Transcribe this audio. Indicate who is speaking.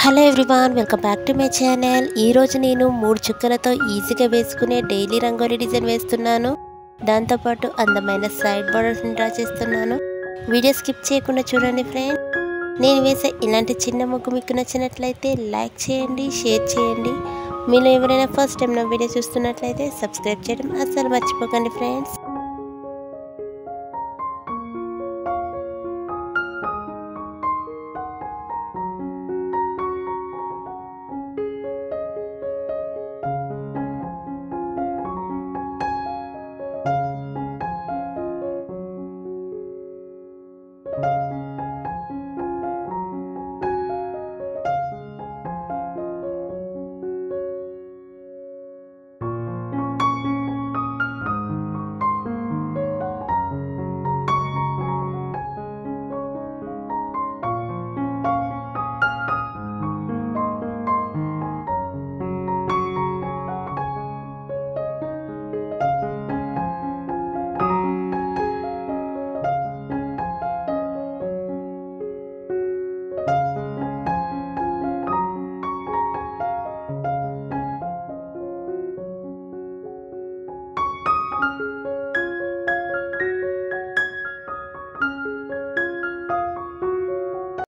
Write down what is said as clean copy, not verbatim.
Speaker 1: Hello everyone, welcome back to my channel. ఈరోజు నేను 3 చుక్కలతో ఈజీగా వేసుకునే డైలీ రంగోలీ డిజైన్ వేస్తున్నాను. దాంతోపాటు అందమైన సైడ్ బోర్డర్స్ని డ్రా చేస్తున్నాను. వీడియో స్కిప్ చేయకుండా చూడండి ఫ్రెండ్స్. నేను వేసే ఇలాంటి చిన్న ముగ్గు మీకు నచ్చినట్లయితే లైక్ చేయండి, షేర్ చేయండి. మీరు ఎవరైనా ఫస్ట్ టైం నా వీడియో చూస్తున్నట్లయితే సబ్స్క్రైబ్ చేయడం అస్సలు మర్చిపోకండి ఫ్రెండ్స్.